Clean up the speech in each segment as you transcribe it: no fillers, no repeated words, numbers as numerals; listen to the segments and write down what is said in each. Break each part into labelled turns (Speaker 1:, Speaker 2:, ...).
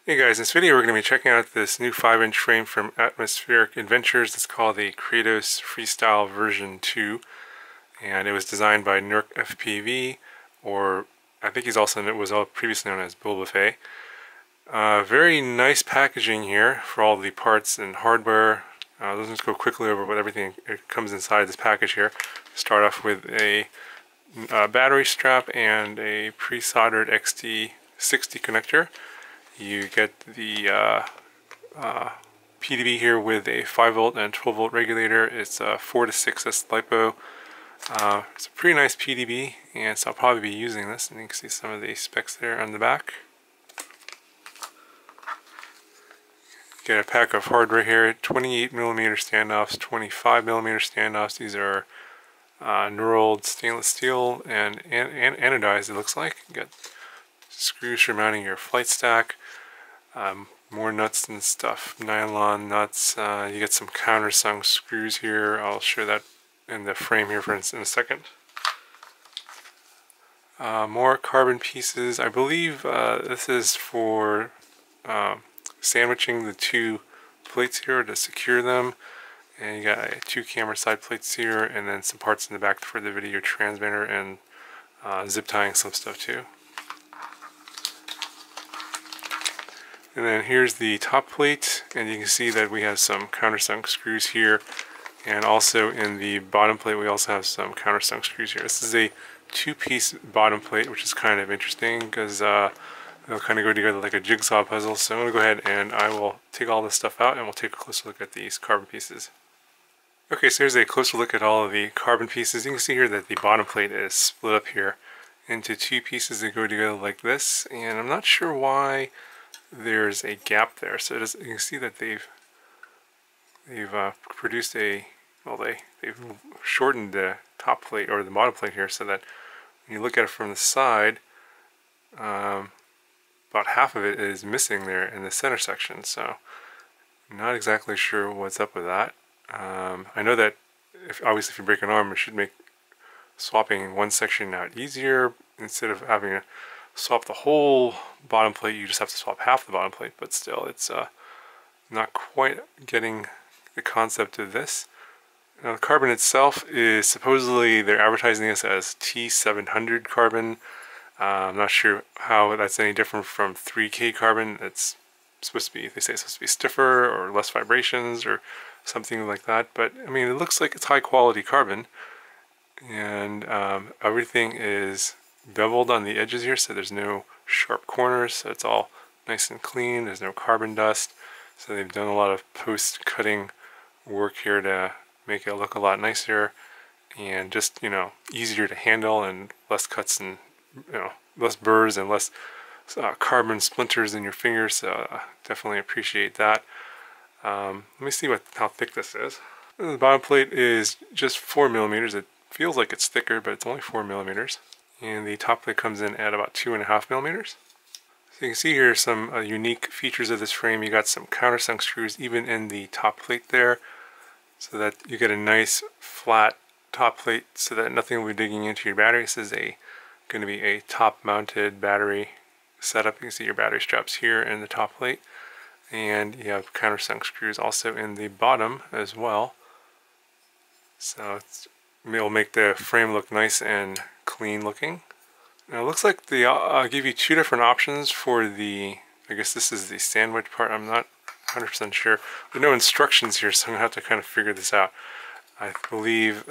Speaker 1: Hey guys, in this video we're going to be checking out this new 5-inch frame from Atmospheric Adventures. It's called the Kratos Freestyle version 2, and it was designed by Nurk FPV, or I think he's also previously known as Bill Buffet. Very nice packaging here for all the parts and hardware. Let's just go quickly over what everything comes inside this package here. Start off with a battery strap and a pre-soldered XT60 connector. You get the PDB here with a 5-volt and 12-volt regulator. It's a 4 to 6S LiPo. It's a pretty nice PDB, and so I'll probably be using this, and you can see some of the specs there on the back. Get a pack of hardware here, 28mm standoffs, 25mm standoffs. These are knurled stainless steel and anodized, it looks like. You got screws for mounting your flight stack. More nuts and stuff, nylon nuts. You get some countersunk screws here. I'll show that in the frame here in a second. More carbon pieces. I believe this is for sandwiching the two plates here to secure them. And you got 2 camera side plates here, and then some parts in the back for the video transmitter and zip tying some stuff too. And then here's the top plate, and you can see that we have some countersunk screws here, and also in the bottom plate we also have some countersunk screws here. This is a 2-piece bottom plate, which is kind of interesting because they'll kind of go together like a jigsaw puzzle. So I'm going to go ahead and I will take all this stuff out and we'll take a closer look at these carbon pieces. Okay, so here's a closer look at all of the carbon pieces. You can see here that the bottom plate is split up here into 2 pieces that go together like this, and I'm not sure why there's a gap there. So you can see that they've produced they've shortened the top plate or the bottom plate here, so that when you look at it from the side, about half of it is missing there in the center section. So I'm not exactly sure what's up with that. I know that obviously if you break an arm, it should make swapping one section out easier. Instead of having to swap the whole bottom plate, you just have to swap half the bottom plate, but still it's not quite getting the concept of this. Now the carbon itself is supposedly, they're advertising this as T700 carbon. I'm not sure how that's any different from 3K carbon. It's supposed to be, they say it's supposed to be stiffer or less vibrations or something like that, but I mean it looks like it's high quality carbon, and everything is beveled on the edges here, so there's no sharp corners, so it's all nice and clean. There's no carbon dust, so they've done a lot of post-cutting work here to make it look a lot nicer and just, you know, easier to handle, and less cuts and, you know, less burrs and less carbon splinters in your fingers. So definitely appreciate that. Let me see how thick this is. The bottom plate is just 4mm. It feels like it's thicker, but it's only 4mm. And the top plate comes in at about 2.5mm. So you can see here some unique features of this frame. You got some countersunk screws even in the top plate there, so that you get a nice flat top plate so that nothing will be digging into your battery. This is going to be a top mounted battery setup. You can see your battery straps here in the top plate, and you have countersunk screws also in the bottom as well. So it'll make the frame look nice and clean looking. Now it looks like I'll give you 2 different options for the, I guess this is the sandwich part. I'm not 100% sure. There's no instructions here, so I'm going to have to kind of figure this out. I believe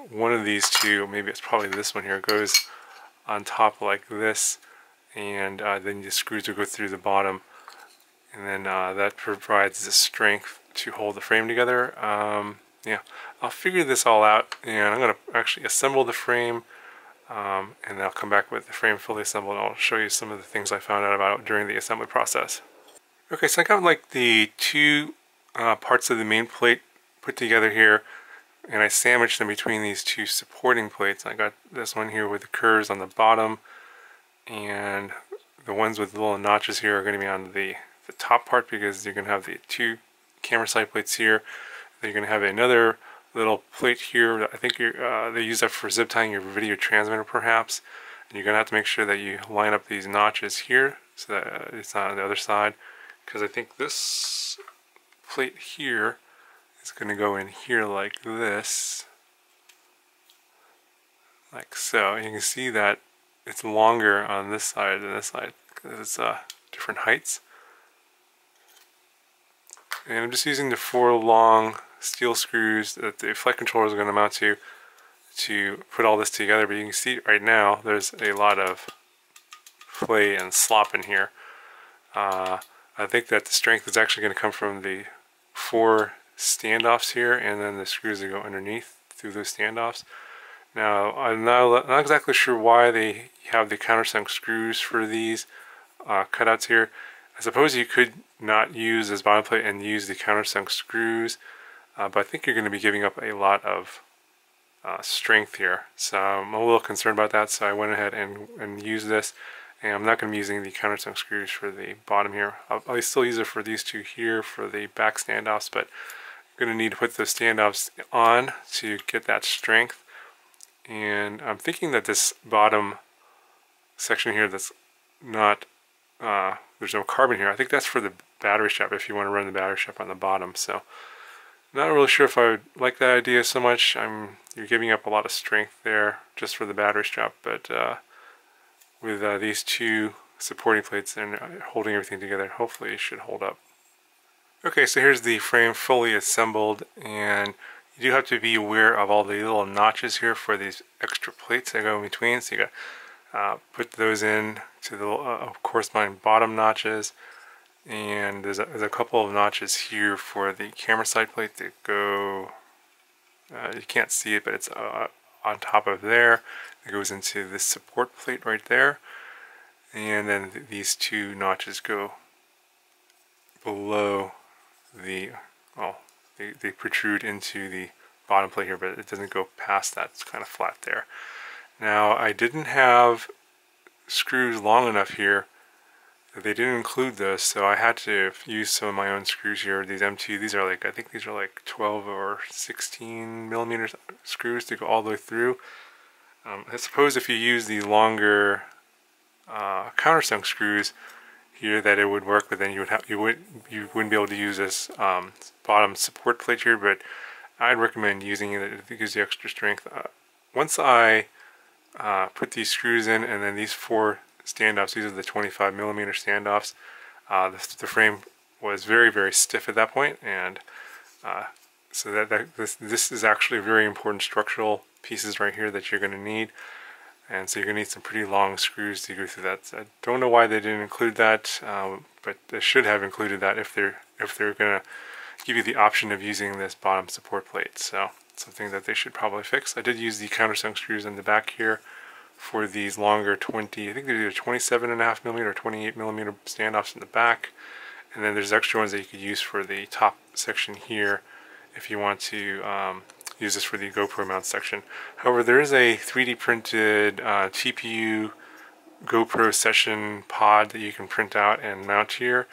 Speaker 1: one of these 2, maybe it's probably this one here, goes on top like this, and then the screws will go through the bottom, and then that provides the strength to hold the frame together. Yeah, I'll figure this all out, and I'm going to actually assemble the frame, and I'll come back with the frame fully assembled, and I'll show you some of the things I found out about during the assembly process. Okay, so I got like the 2 parts of the main plate put together here, and I sandwiched them between these 2 supporting plates. I got this one here with the curves on the bottom, and the ones with the little notches here are going to be on the top part, because you're going to have the 2 camera side plates here. Then you're going to have another little plate here. I think they use that for zip tying your video transmitter perhaps. And you're going to have to make sure that you line up these notches here so that it's not on the other side. because I think this plate here is going to go in here like this, like so. And you can see that it's longer on this side than this side because it's different heights. And I'm just using the 4 long steel screws that the flight controller is going to mount to put all this together. But you can see right now there's a lot of play and slop in here. I think that the strength is actually going to come from the 4 standoffs here, and then the screws that go underneath through those standoffs. Now, I'm not exactly sure why they have the countersunk screws for these cutouts here. I suppose you could not use this bottom plate and use the countersunk screws, but I think you're going to be giving up a lot of strength here. So I'm a little concerned about that, so I went ahead and used this. And I'm not going to be using the countersunk screws for the bottom here. I'll still use it for these 2 here for the back standoffs, but I'm going to need to put those standoffs on to get that strength. And I'm thinking that this bottom section here that's not, there's no carbon here, I think that's for the battery strap if you want to run the battery strap on the bottom. So not really sure if I would like that idea so much. You're giving up a lot of strength there just for the battery strap, but with these 2 supporting plates and holding everything together, hopefully it should hold up. Okay, so here's the frame fully assembled, and you do have to be aware of all the little notches here for these extra plates that go in between. So you got put those in to the corresponding bottom notches, and there's a couple of notches here for the camera side plate that go. You can't see it, but it's on top of there. It goes into this support plate right there, and then these 2 notches go below the, well, they protrude into the bottom plate here, but it doesn't go past that. It's kind of flat there. Now, I didn't have screws long enough here. They didn't include those, so I had to use some of my own screws here. These M2, these are like, I think these are like 12 or 16 millimeter screws to go all the way through. I suppose if you use the longer countersunk screws here that it would work, but then you wouldn't be able to use this bottom support plate here. But I'd recommend using it if it gives you extra strength. Once I put these screws in, and then these 4 standoffs, these are the 25 millimeter standoffs. The frame was very, very stiff at that point, and so this is actually very important structural pieces right here that you're going to need, and so you're going to need some pretty long screws to go through that. So I don't know why they didn't include that, but they should have included that if they're going to give you the option of using this bottom support plate. So something that they should probably fix. I did use the countersunk screws in the back here for these longer 20, I think they're either 27.5 millimeter or 28 millimeter standoffs in the back, and then there's extra ones that you could use for the top section here if you want to use this for the Gopro Mount section. However, there is a 3D printed TPU GoPro session pod that you can print out and mount here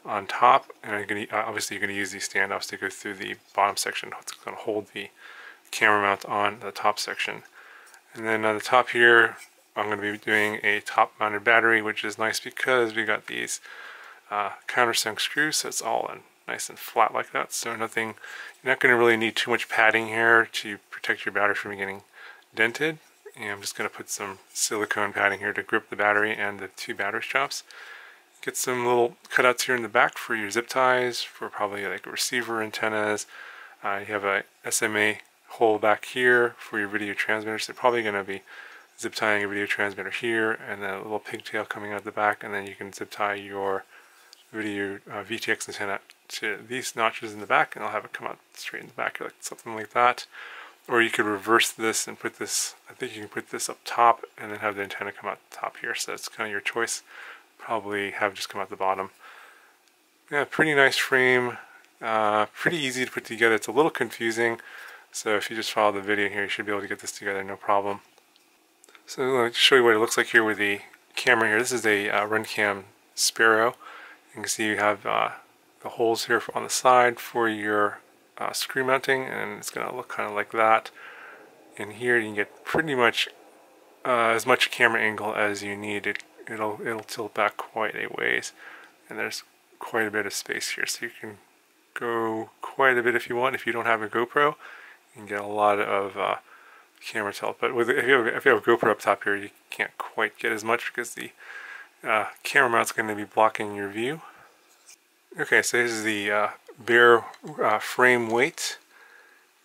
Speaker 1: on top, and obviously you're going to use these standoffs to go through the bottom section. It's going to hold the camera mount on the top section. And then on the top here, I'm going to be doing a top mounted battery, which is nice because we got these countersunk screws, so it's all nice and flat like that. So nothing, you're not going to really need too much padding here to protect your battery from getting dented. And I'm just going to put some silicone padding here to grip the battery and the 2 battery straps. Get some little cutouts here in the back for your zip ties, for probably like receiver antennas. You have a SMA hole back here for your video transmitters. They're probably going to be zip tying your video transmitter here, and then a little pigtail coming out the back, and then you can zip tie your video VTX antenna to these notches in the back, and I'll have it come out straight in the back, like something like that. Or you could reverse this and put this, I think you can put this up top and then have the antenna come out the top here. So that's kind of your choice. Probably have it just come out the bottom. Yeah, pretty nice frame. Pretty easy to put together. It's a little confusing. So if you just follow the video here, you should be able to get this together no problem. So let me show you what it looks like here with the camera here. This is a Runcam Sparrow. You can see you have the holes here on the side for your screw mounting, and it's going to look kind of like that. And here you can get pretty much as much camera angle as you need. It'll tilt back quite a ways, and there's quite a bit of space here, so you can go quite a bit if you want. If you don't have a GoPro, you can get a lot of camera tilt. But if you have a GoPro up top here, you can't quite get as much because the camera mount's going to be blocking your view. Okay, so this is the bare frame weight,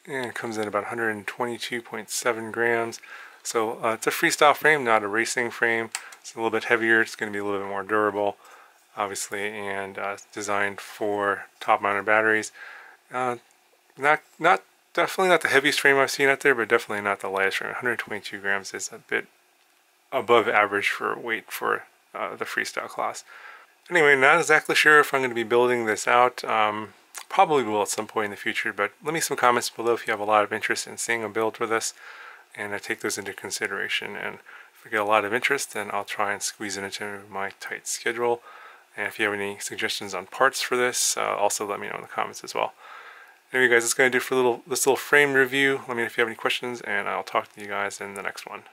Speaker 1: and it comes in about 122.7 grams. So it's a freestyle frame, not a racing frame. It's a little bit heavier. It's going to be a little bit more durable, obviously, and designed for top-mounted batteries. Definitely not the heaviest frame I've seen out there, but definitely not the lightest frame. 122 grams is a bit above average for weight for the freestyle class. Anyway, not exactly sure if I'm going to be building this out. Probably will at some point in the future, but leave me some comments below if you have a lot of interest in seeing a build for this, and I take those into consideration. And if I get a lot of interest, then I'll try and squeeze it into my tight schedule. And if you have any suggestions on parts for this, also let me know in the comments as well. Anyway guys, that's going to do for this little frame review. Let me know if you have any questions, and I'll talk to you guys in the next one.